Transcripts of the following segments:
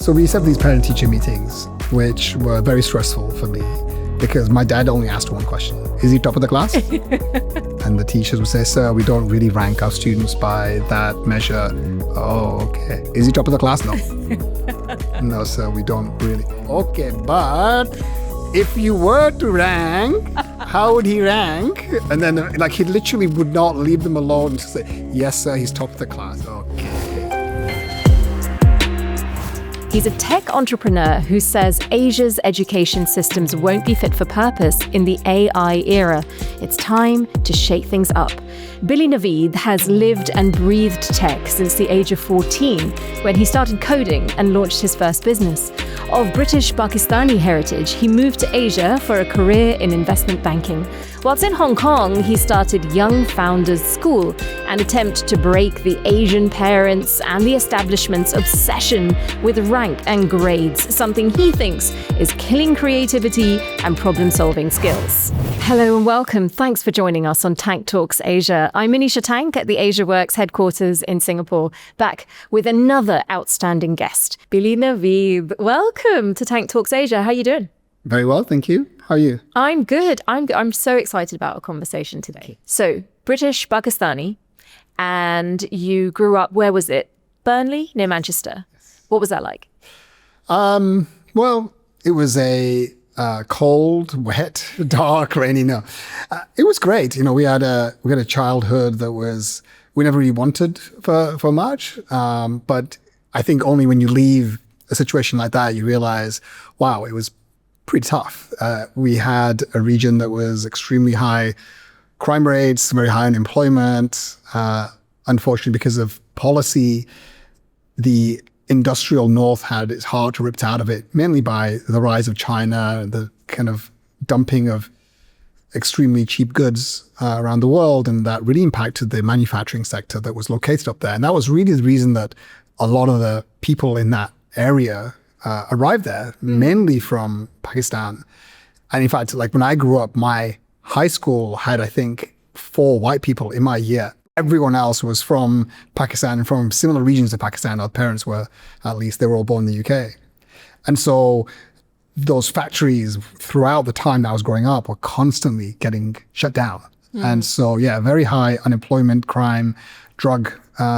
So we used to have these parent-teacher meetings, which were very stressful for me because my dad only asked one question. Is he top of the class? And the teachers would say, sir, we don't really rank our students by that measure. Oh, okay. Is he top of the class? No. No, sir, we don't really. Okay, but if you were to rank, how would he rank? And then he literally would not leave them alone to say, yes, sir, he's top of the class. Okay. He's a tech entrepreneur who says Asia's education systems won't be fit for purpose in the AI era. It's time to shake things up. Billy Naveed has lived and breathed tech since the age of 14, when he started coding and launched his first business. Of British Pakistani heritage, he moved to Asia for a career in investment banking. Whilst in Hong Kong, he started Young Founders School, an attempt to break the Asian parents and the establishment's obsession with rank and grades, something he thinks is killing creativity and problem-solving skills. Hello and welcome. Thanks for joining us on Tank Talks Asia. I'm Manisha Tank at the Asia Works headquarters in Singapore, back with another outstanding guest, Billy Naveed. Welcome to Tank Talks Asia. How are you doing? Very well, thank you. How are you? I'm good. I'm so excited about our conversation today. So, British Pakistani, and you grew up, where was it? Burnley, near Manchester. Yes. What was that like? Well, it was a cold, wet, dark, rainy. No, it was great. You know, we had a childhood that we never really wanted for much. But I think only when you leave a situation like that, you realize, wow, it was pretty tough. We had a region that was extremely high crime rates, very high unemployment. Unfortunately, because of policy, the industrial north had its heart ripped out of it, mainly by the rise of China and the kind of dumping of extremely cheap goods around the world. And that really impacted the manufacturing sector that was located up there. And that was really the reason that a lot of the people in that area arrived there, mainly from Pakistan. And in fact, when I grew up, my high school had, I think, 4 white people in my year. Everyone else was from Pakistan and from similar regions of Pakistan. Our parents were, at least, they were all born in the UK. And so those factories throughout the time that I was growing up were constantly getting shut down. And so, yeah, very high unemployment, crime, drug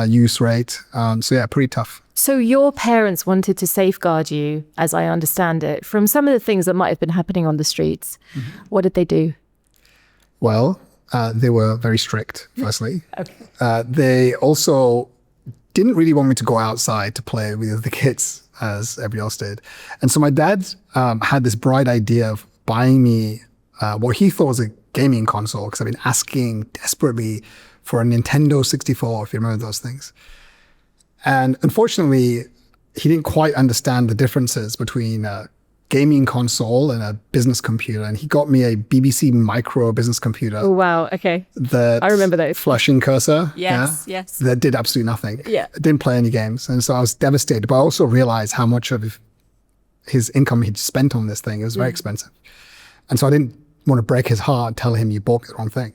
use rate. So yeah, pretty tough. So your parents wanted to safeguard you, as I understand it, from some of the things that might have been happening on the streets. Mm-hmm. What did they do? Well, they were very strict, firstly. Okay. They also didn't really want me to go outside to play with the kids as everybody else did. And so my dad had this bright idea of buying me what he thought was a gaming console, because I've been asking desperately for a Nintendo 64, if you remember those things. And unfortunately, he didn't quite understand the differences between a gaming console and a business computer. And he got me a BBC Micro business computer. Oh, wow. Okay. I remember those. Flashing cursor. Yes, yes. That did absolutely nothing. Yeah. It didn't play any games. And so I was devastated. But I also realized how much of his income he'd spent on this thing. It was very expensive. And so I didn't want to break his heart, tell him you bought me the wrong thing.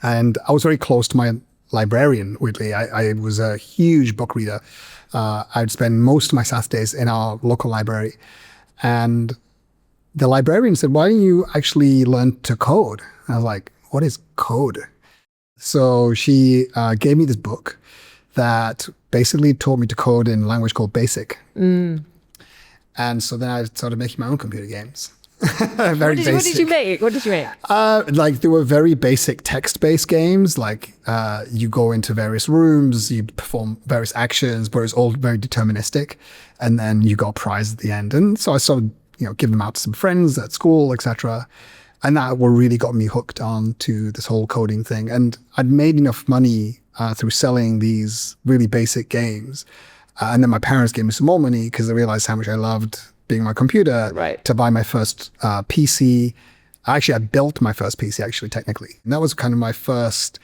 And I was very close to my librarian, weirdly. I was a huge book reader. I'd spend most of my Saturdays in our local library. And the librarian said, why don't you actually learn to code? And I was like, what is code? So she gave me this book that basically taught me to code in a language called BASIC. And so then I started making my own computer games. Very basic. What did you make? There were very basic text-based games. You go into various rooms, you perform various actions, but it's all very deterministic. And then you got a prize at the end. And so I started, giving them out to some friends at school, etc. And that really got me hooked on to this whole coding thing. And I'd made enough money through selling these really basic games. And then my parents gave me some more money because they realized how much I loved being on my computer, to buy my first PC. I built my first PC, actually, technically. And that was kind of my first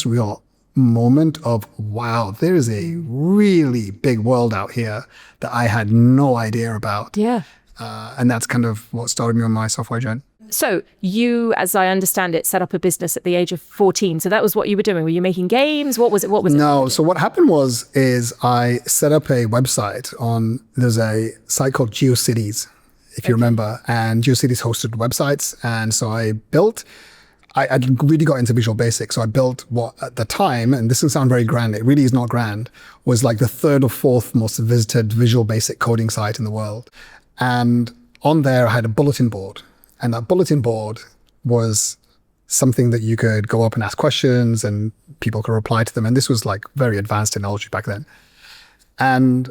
real moment of, wow, there is a really big world out here that I had no idea about. Yeah. And that's kind of what started me on my software journey. So you, as I understand it, set up a business at the age of 14. So that was what you were doing. Were you making games? What was it? No. So what happened is I set up a website there's a site called GeoCities, if you remember, and GeoCities hosted websites. And so I really got into Visual Basic. So I built what at the time, and this will sound very grand, it really is not grand, was like the third or fourth most visited Visual Basic coding site in the world. And on there, I had a bulletin board. And that bulletin board was something that you could go up and ask questions and people could reply to them. And this was like very advanced technology back then. And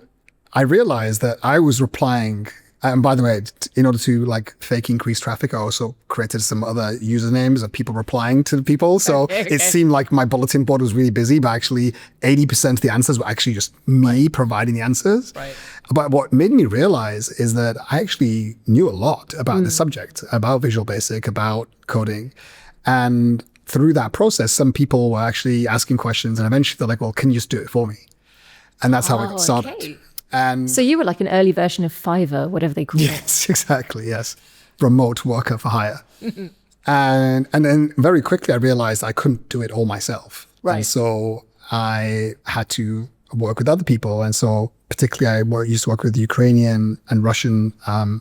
I realized that I was replying. And by the way, in order to like fake increase traffic, I also created some other usernames of people replying to people. So it seemed like my bulletin board was really busy, but actually 80% of the answers were actually just me providing the answers. Right. But what made me realize is that I actually knew a lot about the subject, about Visual Basic, about coding. And through that process, some people were actually asking questions and eventually they're like, well, can you just do it for me? And that's how I got started. Okay. And so you were like an early version of Fiverr, whatever they call it. Yes, exactly. Yes. Remote worker for hire. And then very quickly I realized I couldn't do it all myself. Right. And so I had to work with other people. And so particularly I used to work with Ukrainian and Russian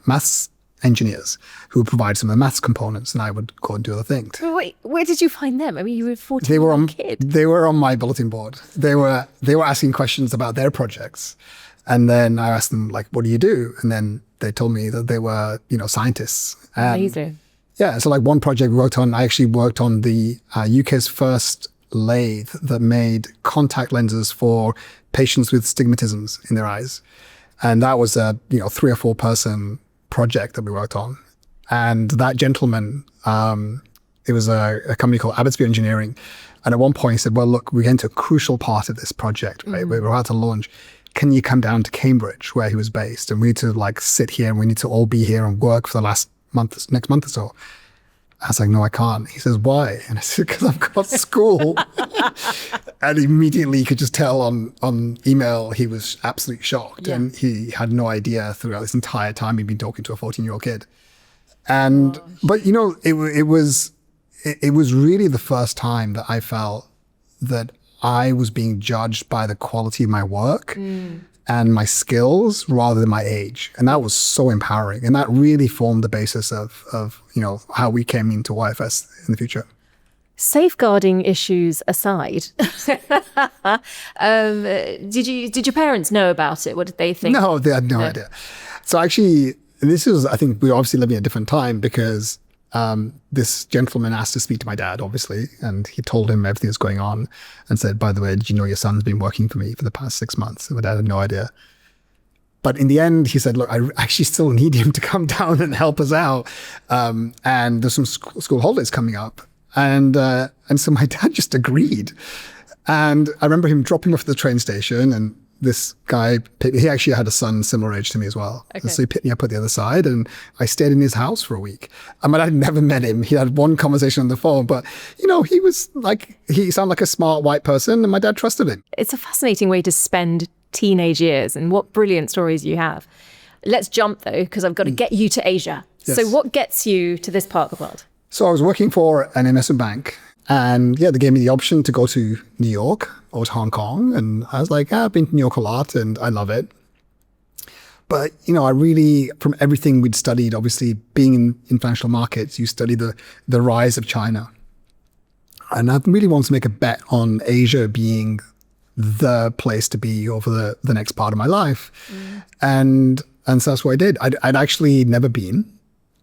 maths engineers who would provide some of the maths components and I would go and do other things. But wait, where did you find them? I mean, you were a 14 They were on kid. They were on my bulletin board. They were asking questions about their projects. And then I asked them, like, what do you do? And then they told me that they were, scientists. Amazing. Yeah. So like one project we worked on, I actually worked on the UK's first lathe that made contact lenses for patients with stigmatisms in their eyes. And that was a, 3 or 4 person project that we worked on. And that gentleman, it was a company called Abbotsby Engineering. And at one point he said, well, look, we're getting to a crucial part of this project, right? We're about to launch. Can you come down to Cambridge where he was based? And we need to like sit here and we need to all be here and work for the next month or so. I was like, no, I can't. He says, why? And I said, because I've got school. And immediately you could just tell on email, he was absolutely shocked. Yeah. And he had no idea throughout this entire time he'd been talking to a 14-year-old kid. And, but it was really the first time that I felt that I was being judged by the quality of my work and my skills rather than my age. And that was so empowering. And that really formed the basis of how we came into YFS in the future. Safeguarding issues aside, did your parents know about it? What did they think? No, they had no idea. So actually, I think we were obviously living at a different time because this gentleman asked to speak to my dad, obviously, and he told him everything that's going on and said, by the way, did you know your son's been working for me for the past 6 months? And my dad had no idea. But in the end, he said, look, I actually still need him to come down and help us out. And there's some school holidays coming up. And so my dad just agreed. And I remember him dropping off at the train station and this guy, he actually had a son similar age to me as well. Okay. So he picked me up at the other side and I stayed in his house for a week. I mean, I'd never met him. He had one conversation on the phone, but he was like, he sounded like a smart white person and my dad trusted him. It's a fascinating way to spend teenage years and what brilliant stories you have. Let's jump though, because I've got to get you to Asia. Yes. So what gets you to this part of the world? So I was working for an investment bank. And yeah, they gave me the option to go to New York or to Hong Kong. And I was like, I've been to New York a lot and I love it. But, I really, from everything we'd studied, obviously being in financial markets, you study the rise of China. And I really wanted to make a bet on Asia being the place to be over the next part of my life. And so that's what I did. I'd actually never been.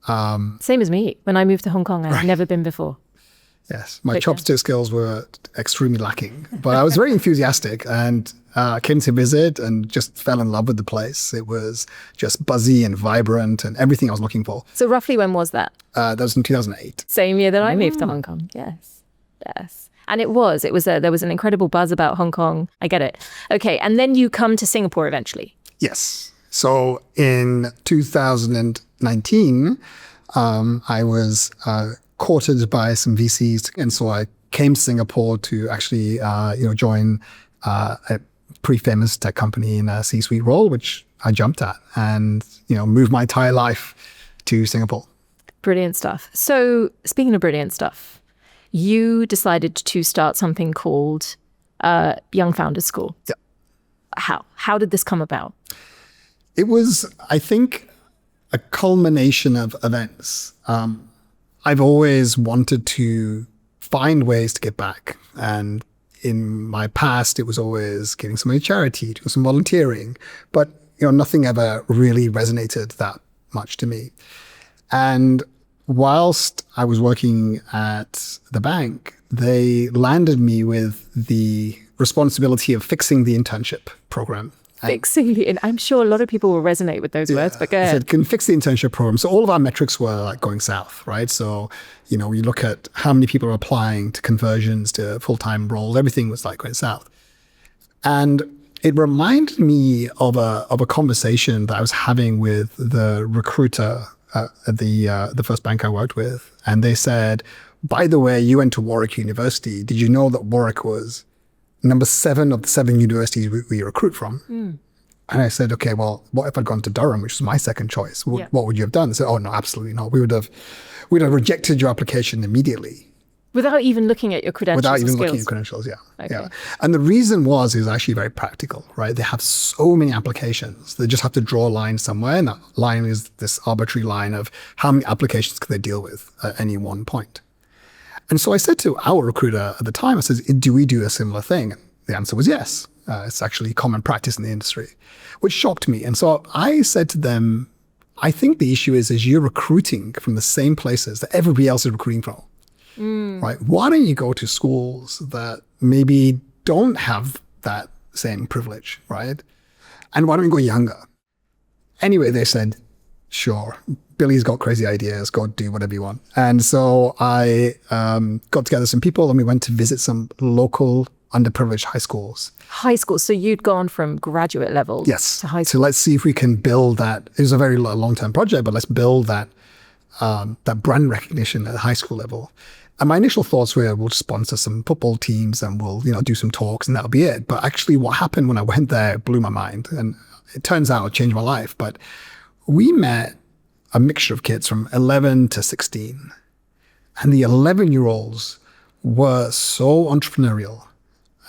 Same as me. When I moved to Hong Kong, I'd never been before. Yes, my chopstick skills were extremely lacking, but I was very enthusiastic and came to visit and just fell in love with the place. It was just buzzy and vibrant and everything I was looking for. So roughly when was that? That was in 2008. Same year that I moved to Hong Kong. Yes. And there was an incredible buzz about Hong Kong. I get it. Okay. And then you come to Singapore eventually. Yes. So in 2019, I was courted by some VCs. And so I came to Singapore to actually, join a pretty famous tech company in a C-suite role, which I jumped at and, moved my entire life to Singapore. Brilliant stuff. So speaking of brilliant stuff, you decided to start something called Young Founders School. Yeah. How did this come about? It was, I think, a culmination of events. I've always wanted to find ways to give back. And in my past, it was always giving some money to charity, doing some volunteering. But nothing ever really resonated that much to me. And whilst I was working at the bank, they landed me with the responsibility of fixing the internship program. And I'm sure a lot of people will resonate with those words, but go ahead. So can fix the internship program. So all of our metrics were like going south, right? So, you look at how many people are applying to conversions to full-time roles, everything was like going south. And it reminded me of a conversation that I was having with the recruiter at the first bank I worked with. And they said, by the way, you went to Warwick University. Did you know that Warwick was number 7 of the 7 universities we recruit from? And I said, okay, well, what if I'd gone to Durham, which was my second choice? What would you have done? They said, oh, no, absolutely not. We'd have rejected your application immediately. Without even looking at your credentials. Without even skills. looking at your credentials, yeah. Okay. Yeah. And the reason was actually very practical, right? They have so many applications. They just have to draw a line somewhere. And that line is this arbitrary line of how many applications can they deal with at any one point. And so I said to our recruiter at the time, I said, do we do a similar thing? And the answer was yes. It's actually common practice in the industry, which shocked me. And so I said to them, I think the issue is you're recruiting from the same places that everybody else is recruiting from, right? Why don't you go to schools that maybe don't have that same privilege, right? And why don't you go younger? Anyway, they said, sure, Billy's got crazy ideas, go do whatever you want. And so I got together some people and we went to visit some local underprivileged high schools. High school. So you'd gone from graduate level to high school. So let's see if we can build that. It was a very long-term project, but let's build that brand recognition at the high school level. And my initial thoughts were, we'll sponsor some football teams and we'll do some talks and that'll be it. But actually what happened when I went there blew my mind. And it turns out it changed my life. But we met a mixture of kids from 11 to 16. And the 11-year-olds were so entrepreneurial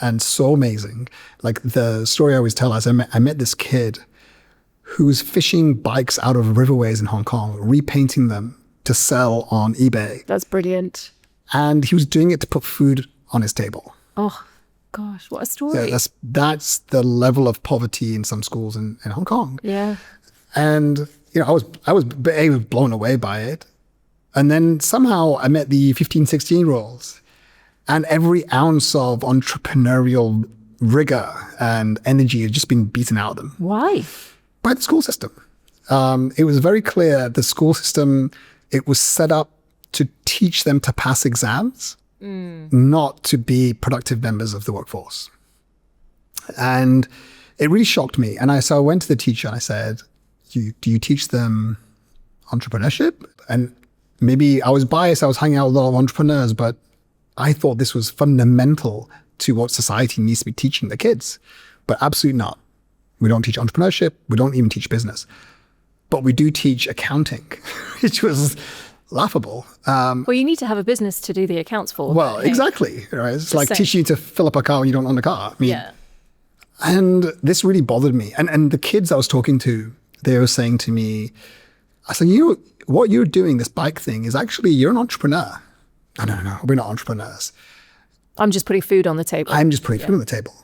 and so amazing. Like the story I always tell is I met this kid who was fishing bikes out of riverways in Hong Kong, repainting them to sell on eBay. That's brilliant. And he was doing it to put food on his table. Oh, gosh, what a story. Yeah, that's the level of poverty in some schools in Hong Kong. Yeah. And I was blown away by it. And then somehow I met the 15, 16-year-olds. And every ounce of entrepreneurial rigor and energy had just been beaten out of them. Why? By the school system. It was very clear the school system, it was set up to teach them to pass exams, not to be productive members of the workforce. And it really shocked me. And so I went to the teacher and I said, do you teach them entrepreneurship? And maybe I was biased, I was hanging out with a lot of entrepreneurs, but I thought this was fundamental to what society needs to be teaching the kids, but absolutely not. We don't teach entrepreneurship. We don't even teach business, but we do teach accounting, which was laughable. Well, you need to have a business to do the accounts for. Well, exactly. Right? It's like teaching you to fill up a car when you don't own a car. I mean, yeah. And this really bothered me. And the kids I was talking to, they were saying to me, I said, what you're doing, this bike thing, is actually, you're an entrepreneur. No, we're not entrepreneurs. I'm just putting food on the table. I'm just putting food on the table.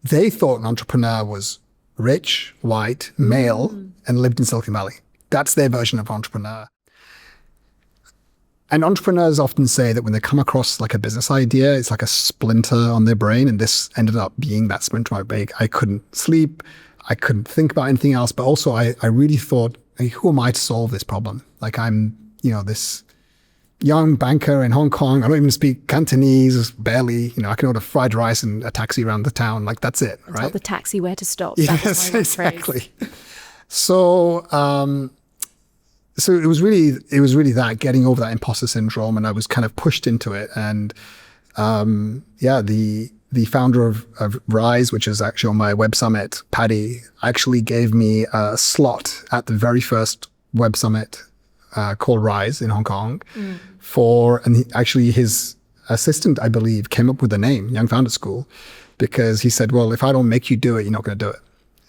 They thought an entrepreneur was rich, white, male, and lived in Silicon Valley. That's their version of entrepreneur. And entrepreneurs often say that when they come across like a business idea, it's like a splinter on their brain. And this ended up being that splinter on my brain. I couldn't sleep. I couldn't think about anything else. But also I really thought, hey, who am I to solve this problem? Like I'm, this young banker in Hong Kong. I don't even speak Cantonese, barely. I can order fried rice and a taxi around the town. Like that's it, right? Tell the taxi where to stop. Yes, exactly. So, so it was really that, getting over that imposter syndrome, and I was kind of pushed into it. And the founder of Rise, which is actually on my Web Summit, Paddy, actually gave me a slot at the very first Web Summit called Rise in Hong Kong actually his assistant, I believe, came up with the name Young Founder School because he said, well, if I don't make you do it, you're not going to do it.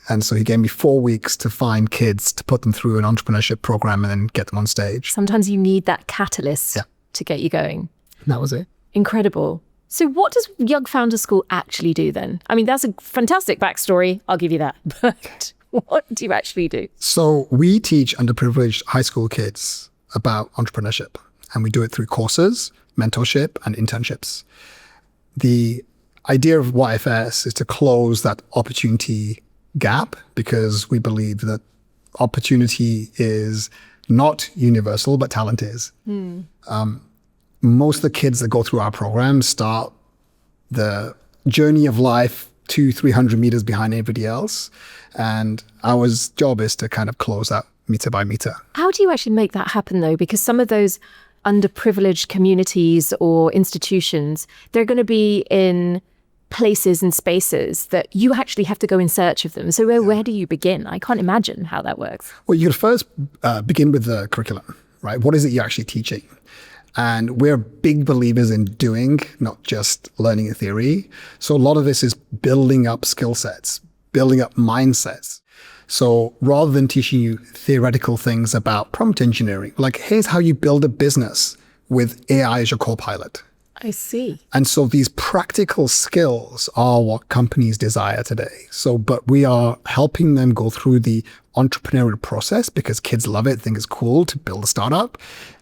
And so he gave me 4 weeks to find kids to put them through an entrepreneurship program and then get them on stage. Sometimes you need that catalyst to get you going. And that was it. Incredible. So what does Young Founder School actually do then? I mean, that's a fantastic backstory. I'll give you that. But what do you actually do? So we teach underprivileged high school kids about entrepreneurship, and we do it through courses, mentorship, and internships. The idea of YFS is to close that opportunity gap because we believe that opportunity is not universal, but talent is. Most of the kids that go through our program start the journey of life 200-300 meters behind everybody else. And our job is to kind of close that meter by meter. How do you actually make that happen though? Because some of those underprivileged communities or institutions, they're going to be in places and spaces that you actually have to go in search of them. So where do you begin? I can't imagine how that works. Well, you could first begin with the curriculum, right? What is it you're actually teaching? And we're big believers in doing, not just learning a theory. So a lot of this is building up skill sets, building up mindsets. So rather than teaching you theoretical things about prompt engineering, like here's how you build a business with AI as your Copilot. I see. And so these practical skills are what companies desire today. But we are helping them go through the entrepreneurial process because kids love it, think it's cool to build a startup.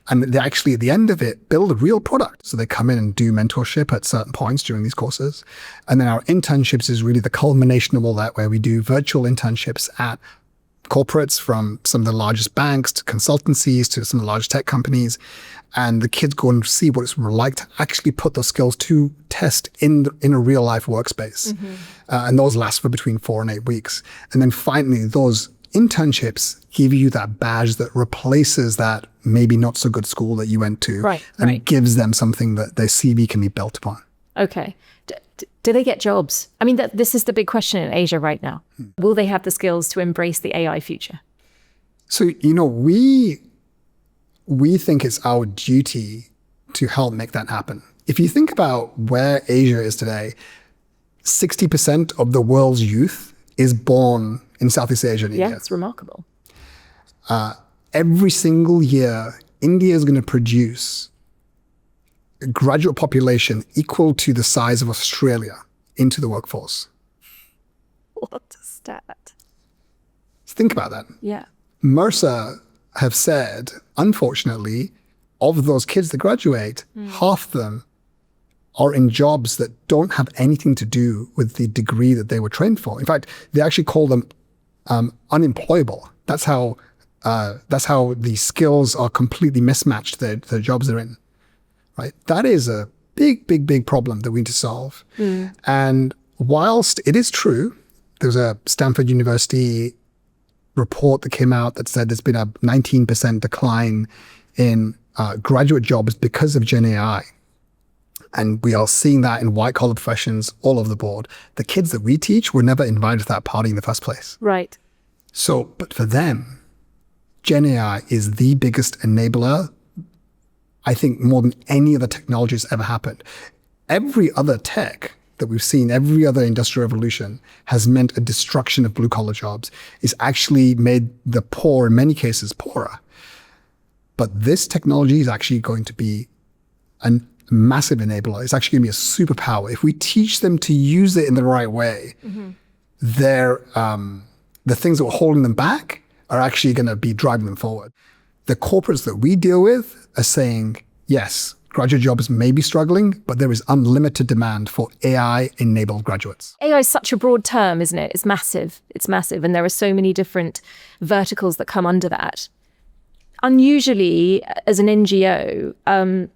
And they actually, at the end of it, build a real product. So they come in and do mentorship at certain points during these courses. And then our internships is really the culmination of all that, where we do virtual internships at corporates, from some of the largest banks to consultancies to some of the largest tech companies. And the kids go and see what it's like to actually put those skills to test in a real life workspace. And those last for between 4 and 8 weeks. And then finally, those internships give you that badge that replaces that maybe not so good school that you went to. And it gives them something that their CV can be built upon. Okay. Do they get jobs? I mean, this is the big question in Asia right now. Will they have the skills to embrace the AI future? So, we think it's our duty to help make that happen. If you think about where Asia is today, 60% of the world's youth is born in Southeast Asia and India. Yeah, it's remarkable. Every single year, India is going to produce a graduate population equal to the size of Australia into the workforce. What a stat. Think about that. Yeah. Mercer have said, unfortunately, of those kids that graduate, half of them are in jobs that don't have anything to do with the degree that they were trained for. In fact, they actually call them unemployable. That's how the skills are completely mismatched to the jobs they're in. Right? That is a big, big, big problem that we need to solve. And whilst it is true, there was a Stanford University report that came out that said there's been a 19% decline in graduate jobs because of Gen AI. And we are seeing that in white collar professions all over the board. The kids that we teach were never invited to that party in the first place. Right. So, but for them, Gen AI is the biggest enabler, I think, more than any other technology has ever happened. Every other tech that we've seen, every other industrial revolution has meant a destruction of blue collar jobs. It's actually made the poor, in many cases, poorer. But this technology is actually going to be a massive enabler. It's actually going to be a superpower. If we teach them to use it in the right way, the things that were holding them back are actually going to be driving them forward. The corporates that we deal with are saying, yes, graduate jobs may be struggling, but there is unlimited demand for AI-enabled graduates. AI is such a broad term, isn't it? It's massive. It's massive. And there are so many different verticals that come under that. Unusually, as an NGO,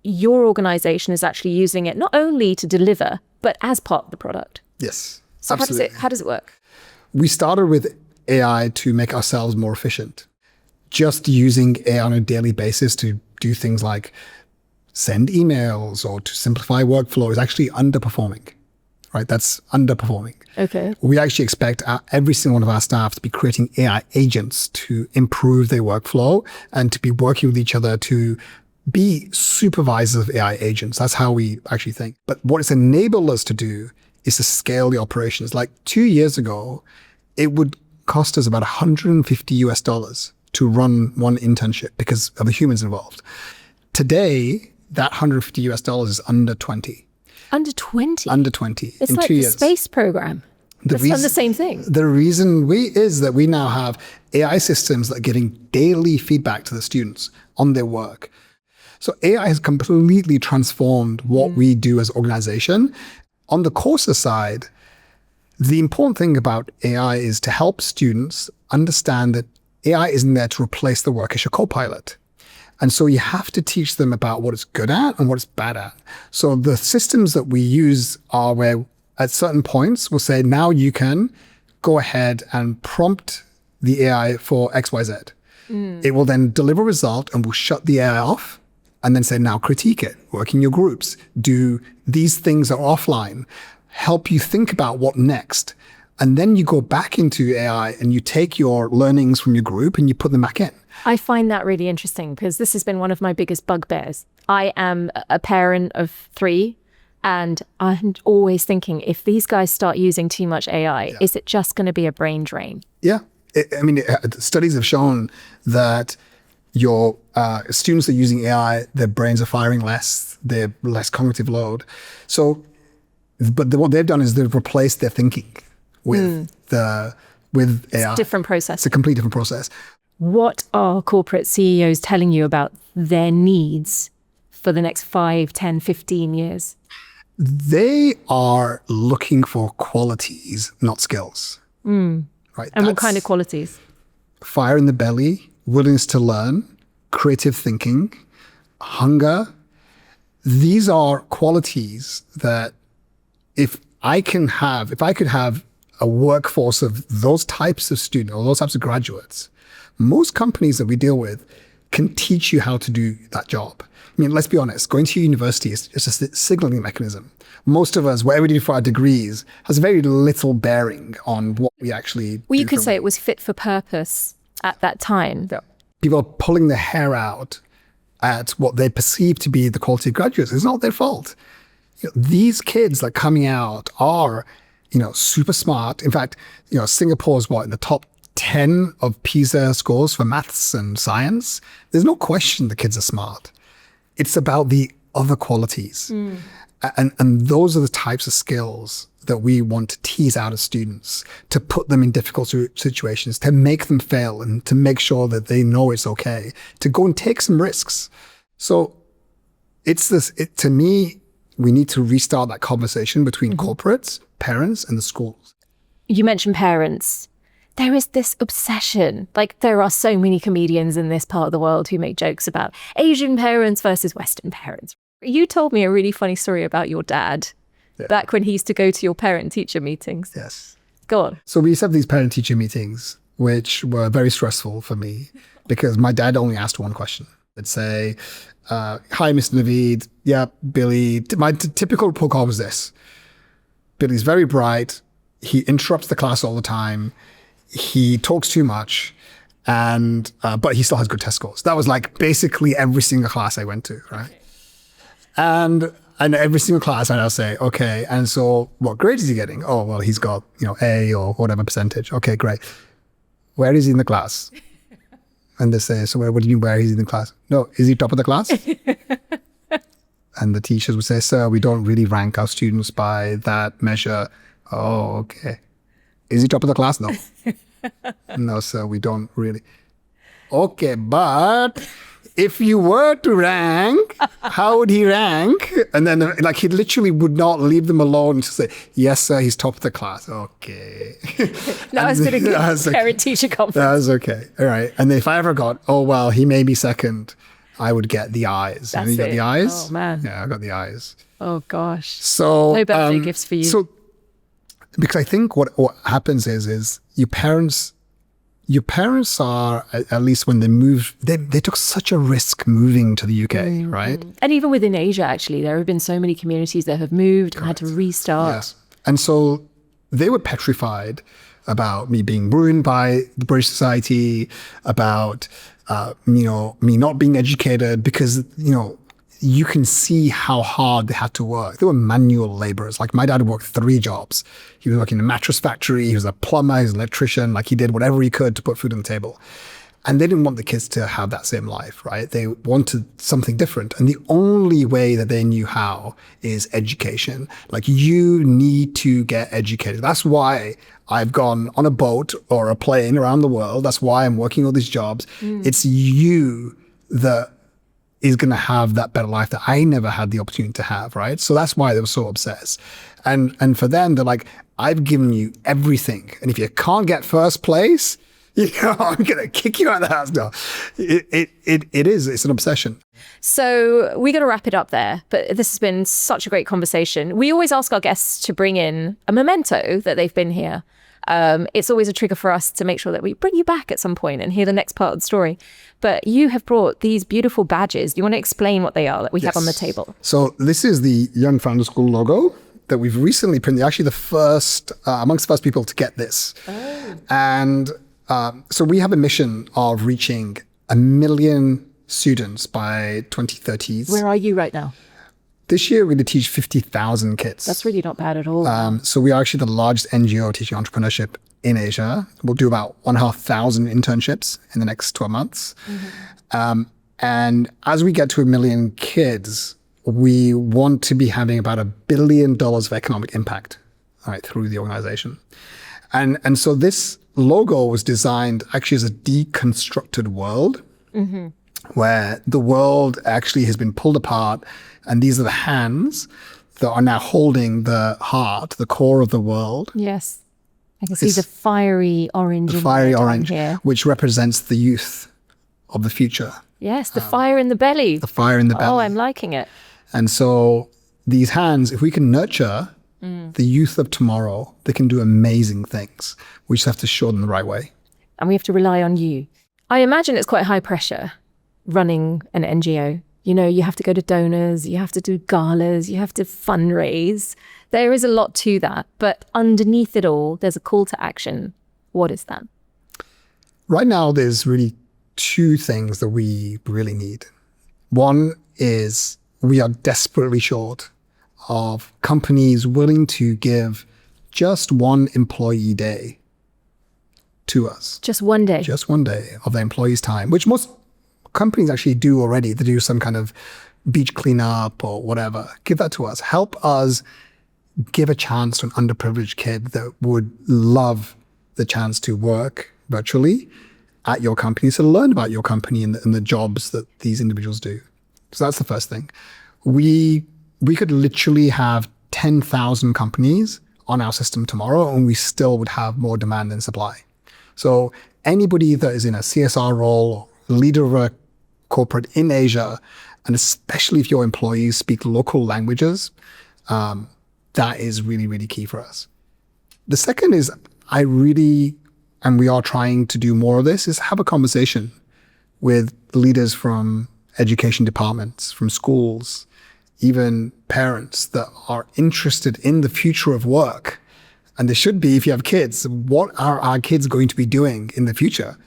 your organization is actually using it not only to deliver, but as part of the product. Yes, so absolutely. How does it work? We started with AI to make ourselves more efficient. Just using AI on a daily basis to do things like send emails or to simplify workflow is actually underperforming, right? That's underperforming. Okay. We actually expect every single one of our staff to be creating AI agents to improve their workflow and to be working with each other to be supervisors of AI agents. That's how we actually think. But what it's enabled us to do is to scale the operations. Like 2 years ago, it would cost us about $150 to run one internship because of the humans involved. Today, that $150 is under 20. Under 20? Under 20 It's in like 2 the years. space program. It's done the same thing. The reason is that we now have AI systems that are giving daily feedback to the students on their work. So AI has completely transformed what we do as an organization. On the courses side, the important thing about AI is to help students understand that AI isn't there to replace the work as your Copilot. And so you have to teach them about what it's good at and what it's bad at. So the systems that we use are where at certain points we'll say, now you can go ahead and prompt the AI for XYZ. It will then deliver a result and we'll shut the AI off and then say, now critique it, work in your groups, do these things that are offline, help you think about what next. And then you go back into AI and you take your learnings from your group and you put them back in. I find that really interesting because this has been one of my biggest bugbears. I am a parent of 3 and I'm always thinking, if these guys start using too much AI, is it just going to be a brain drain? Yeah. Studies have shown that your students that are using AI, their brains are firing less, they're less cognitive load. So, but what they've done is they've replaced their thinking with AI. It's a different process. It's a completely different process. What are corporate CEOs telling you about their needs for the next 5, 10, 15 years? They are looking for qualities, not skills. Right? And what kind of qualities? Fire in the belly, willingness to learn, creative thinking, hunger. These are qualities that if I could have a workforce of those types of students or those types of graduates, most companies that we deal with can teach you how to do that job. I mean, let's be honest, going to university is just a signaling mechanism. Most of us, whatever we do for our degrees, has very little bearing on what we actually do. Well, you could say it was fit for purpose at that time. Yeah. People are pulling their hair out at what they perceive to be the quality of graduates. It's not their fault. These kids that are coming out are, super smart. In fact, Singapore's in the top 10 of PISA scores for maths and science. There's no question the kids are smart. It's about the other qualities. And those are the types of skills that we want to tease out of students, to put them in difficult situations, to make them fail and to make sure that they know it's okay, to go and take some risks. So to me, we need to restart that conversation between corporates, parents, and the schools. You mentioned parents. There is this obsession. Like, there are so many comedians in this part of the world who make jokes about Asian parents versus Western parents. You told me a really funny story about your dad back when he used to go to your parent-teacher meetings. Yes. Go on. So we used to have these parent-teacher meetings, which were very stressful for me because my dad only asked one question. It'd say, hi, Mr. Naveed. Yeah, Billy. My typical report call was this. Billy's very bright. He interrupts the class all the time. He talks too much. And but he still has good test scores. That was like basically every single class I went to, right? And every single class I'll say, okay, and so what grade is he getting? Oh, well, he's got, A or whatever percentage. Okay, great. Where is he in the class? And they say, so what do you mean, where is he in the class? No, is he top of the class? And the teachers would say, sir, we don't really rank our students by that measure. Oh, okay. Is he top of the class? No. No, sir, we don't really. Okay, but if you were to rank, how would he rank? And then he literally would not leave them alone to say, yes, sir, he's top of the class. Okay. That was going to be parent-teacher conference. That was okay. All right. And if I ever got, oh, well, he may be second, I would get the eyes. That's you got the eyes? Oh, man. Yeah, I got the eyes. Oh, gosh. So no birthday gifts for you. So, because I think what happens is your parents are, at least when they moved, they took such a risk moving to the UK, right? And even within Asia, actually, there have been so many communities that have moved and had to restart. Yes. And so they were petrified about me being ruined by the British society, about, me not being educated because, you can see how hard they had to work. They were manual laborers. Like my dad worked 3 jobs. He was working in a mattress factory. He was a plumber. He was an electrician. Like he did whatever he could to put food on the table. And they didn't want the kids to have that same life, right? They wanted something different. And the only way that they knew how is education. Like you need to get educated. That's why I've gone on a boat or a plane around the world. That's why I'm working all these jobs. It's you that is going to have that better life that I never had the opportunity to have, right? So that's why they were so obsessed. And for them, they're like, I've given you everything. And if you can't get first place, I'm going to kick you out of the house. No, it's an obsession. So we're going to wrap it up there, but this has been such a great conversation. We always ask our guests to bring in a memento that they've been here. It's always a trigger for us to make sure that we bring you back at some point and hear the next part of the story. But you have brought these beautiful badges. Do you want to explain what they are that we have on the table? So this is the Young Founder School logo that we've recently printed. Actually, the first, amongst the first people to get this. Oh. And so we have a mission of reaching 1 million students by 2030. Where are you right now? This year, we're going to teach 50,000 kids. That's really not bad at all. So we are actually the largest NGO teaching entrepreneurship in Asia. We'll do about 1,500 internships in the next 12 months. And as we get to 1 million kids, we want to be having about $1 billion of economic impact, through the organization. And so this logo was designed actually as a deconstructed world, where the world actually has been pulled apart. And these are the hands that are now holding the heart, the core of the world. Yes. I can see the fiery orange. The fiery orange, which represents the youth of the future. Yes, the fire in the belly. The fire in the belly. Oh, I'm liking it. And so these hands, if we can nurture the youth of tomorrow, they can do amazing things. We just have to show them the right way. And we have to rely on you. I imagine it's quite high pressure running an NGO. You have to go to donors, you have to do galas, you have to fundraise. There is a lot to that. But underneath it all, there's a call to action. What is that? Right now, there's really 2 things that we really need. One is we are desperately short of companies willing to give just 1 employee day to us. Just 1 day? Just 1 day of their employees' time, which most companies actually do already. They do some kind of beach cleanup or whatever. Give that to us. Help us give a chance to an underprivileged kid that would love the chance to work virtually at your company, to learn about your company and the jobs that these individuals do. So that's the first thing. We could literally have 10,000 companies on our system tomorrow, and we still would have more demand than supply. So anybody that is in a CSR role, leader of a corporate in Asia, and especially if your employees speak local languages, that is really, really key for us. The second is and we are trying to do more of this, is have a conversation with leaders from education departments, from schools, even parents that are interested in the future of work. And they should be, if you have kids, what are our kids going to be doing in the future?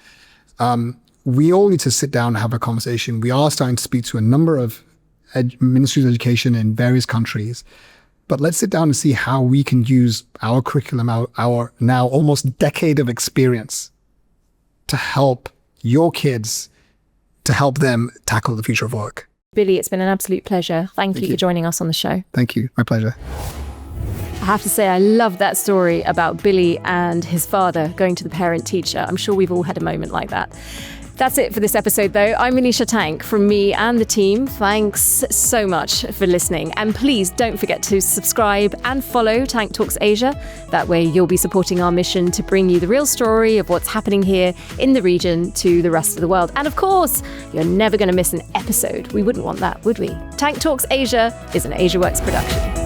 We all need to sit down and have a conversation. We are starting to speak to a number of ministries of education in various countries. But let's sit down and see how we can use our curriculum, our now almost decade of experience to help your kids, to help them tackle the future of work. Billy, it's been an absolute pleasure. Thank you for joining us on the show. Thank you. My pleasure. I have to say, I love that story about Billy and his father going to the parent-teacher. I'm sure we've all had a moment like that. That's it for this episode, though. I'm Manisha Tank. From me and the team, thanks so much for listening. And please don't forget to subscribe and follow Tank Talks Asia. That way you'll be supporting our mission to bring you the real story of what's happening here in the region to the rest of the world. And of course, you're never going to miss an episode. We wouldn't want that, would we? Tank Talks Asia is an AsiaWorks production.